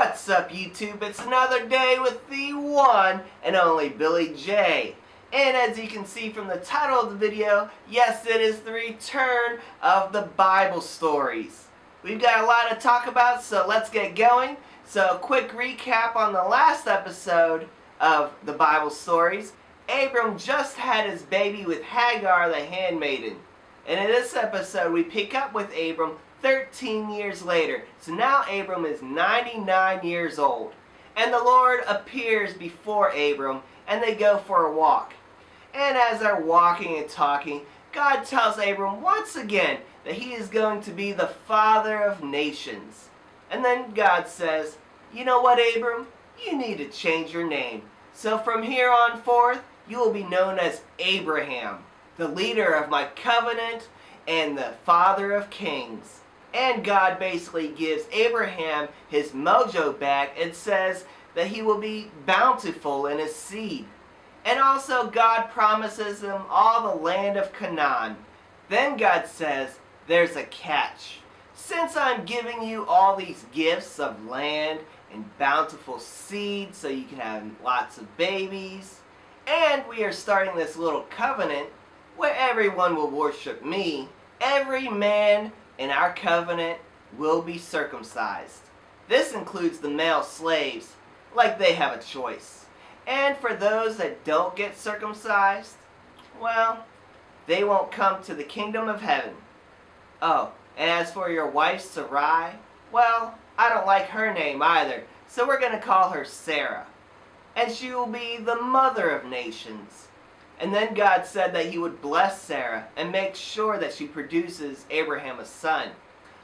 What's up, YouTube? It's another day with the one and only Billy J. And as you can see from the title of the video, yes, it is the return of the Bible stories. We've got a lot to talk about, so let's get going. So, quick recap on the last episode of the Bible stories. Abram just had his baby with Hagar the handmaiden. And in this episode, we pick up with Abram 13 years later. So now Abram is 99 years old. And the Lord appears before Abram, and they go for a walk. And as they're walking and talking, God tells Abram once again that he is going to be the father of nations. And then God says, you know what, Abram? You need to change your name. So from here on forth, you will be known as Abraham, the leader of my covenant and the father of kings. And God basically gives Abraham his mojo back and says that he will be bountiful in his seed. And also God promises him all the land of Canaan. Then God says, there's a catch. Since I'm giving you all these gifts of land and bountiful seed so you can have lots of babies, and we are starting this little covenant where everyone will worship me, every man in our covenant will be circumcised. This includes the male slaves, like they have a choice. And for those that don't get circumcised, well, they won't come to the kingdom of heaven. Oh, and as for your wife Sarai, well, I don't like her name either, so we're going to call her Sarah. And she will be the mother of nations. And then God said that he would bless Sarah and make sure that she produces Abraham a son.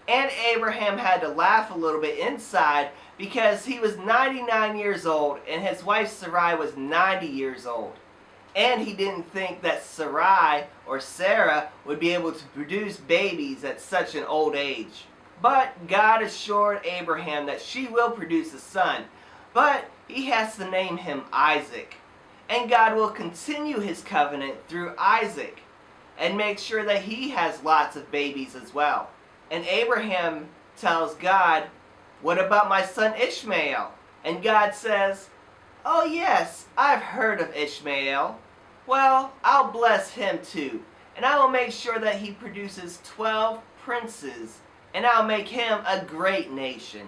And Abraham had to laugh a little bit inside because he was 99 years old and his wife Sarai was 90 years old. And he didn't think that Sarai or Sarah would be able to produce babies at such an old age. But God assured Abraham that she will produce a son, but he has to name him Isaac. And God will continue his covenant through Isaac and make sure that he has lots of babies as well. And Abraham tells God, what about my son Ishmael? And God says, oh yes, I've heard of Ishmael. Well, I'll bless him too. And I will make sure that he produces 12 princes. And I'll make him a great nation.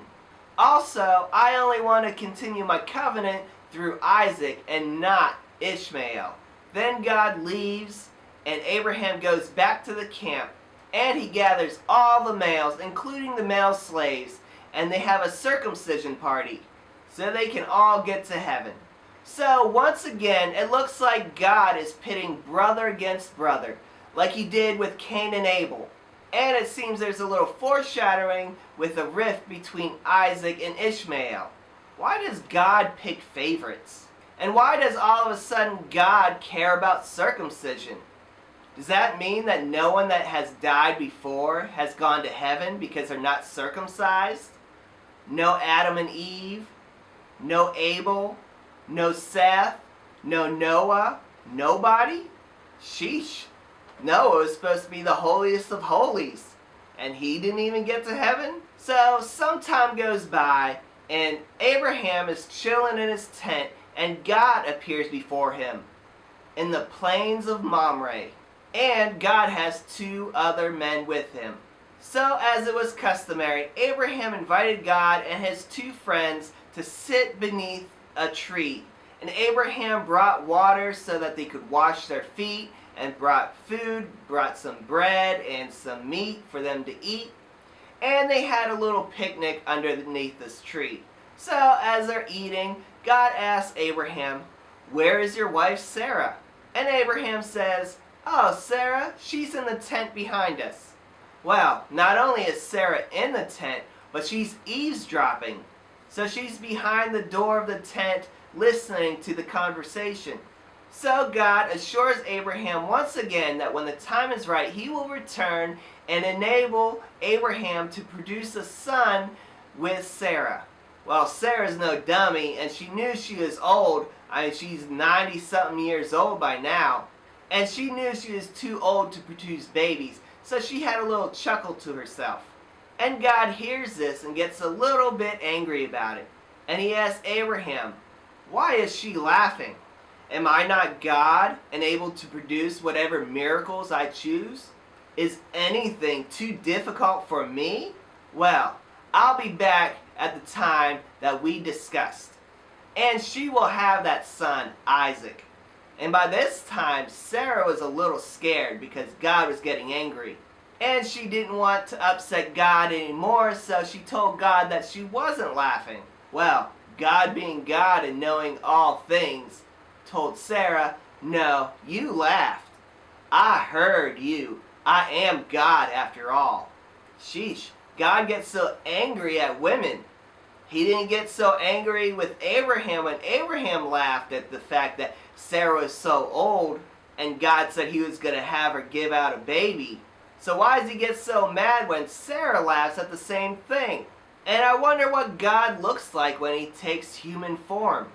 Also, I only want to continue my covenant through Isaac and not Ishmael. Then God leaves and Abraham goes back to the camp and he gathers all the males, including the male slaves, and they have a circumcision party so they can all get to heaven. So once again, it looks like God is pitting brother against brother like he did with Cain and Abel. And it seems there's a little foreshadowing with a rift between Isaac and Ishmael. Why does God pick favorites? And why does all of a sudden God care about circumcision? Does that mean that no one that has died before has gone to heaven because they're not circumcised? No Adam and Eve? No Abel? No Seth? No Noah? Nobody? Sheesh. Noah was supposed to be the holiest of holies, and he didn't even get to heaven? So some time goes by, and Abraham is chilling in his tent, and God appears before him in the plains of Mamre. And God has two other men with him. So as it was customary, Abraham invited God and his two friends to sit beneath a tree. And Abraham brought water so that they could wash their feet, and brought food, brought some bread and some meat for them to eat. And they had a little picnic underneath this tree. So as they're eating, God asks Abraham, where is your wife Sarah? And Abraham says, oh, Sarah, she's in the tent behind us. Well, not only is Sarah in the tent, but she's eavesdropping. So she's behind the door of the tent listening to the conversation. So God assures Abraham once again that when the time is right, he will return and enable Abraham to produce a son with Sarah. Well, Sarah's no dummy, and she knew she was old. I mean, she's 90-something years old by now. And she knew she was too old to produce babies, so she had a little chuckle to herself. And God hears this and gets a little bit angry about it. And he asked Abraham, "Why is she laughing? Am I not God and able to produce whatever miracles I choose? Is anything too difficult for me? Well, I'll be back at the time that we discussed. And she will have that son, Isaac." And by this time, Sarah was a little scared because God was getting angry. And she didn't want to upset God anymore, so she told God that she wasn't laughing. Well, God being God and knowing all things, told Sarah, "No, you laughed. I heard you. I am God after all." Sheesh, God gets so angry at women. He didn't get so angry with Abraham when Abraham laughed at the fact that Sarah was so old and God said he was going to have her give out a baby. So why does he get so mad when Sarah laughs at the same thing? And I wonder what God looks like when he takes human form.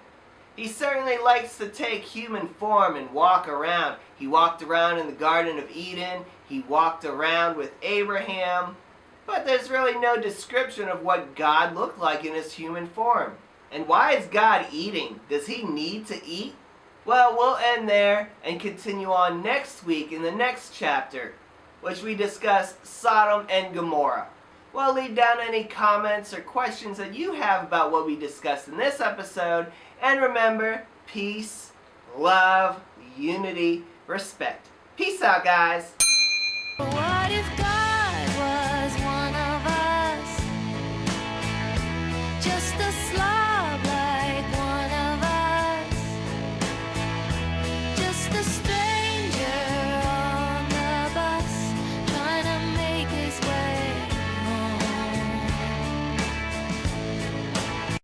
He certainly likes to take human form and walk around. He walked around in the Garden of Eden. He walked around with Abraham. But there's really no description of what God looked like in his human form. And why is God eating? Does he need to eat? Well, we'll end there and continue on next week in the next chapter, which we discuss Sodom and Gomorrah. Well, leave down any comments or questions that you have about what we discussed in this episode. And remember, peace, love, unity, respect. Peace out, guys. What if God was one of us? Just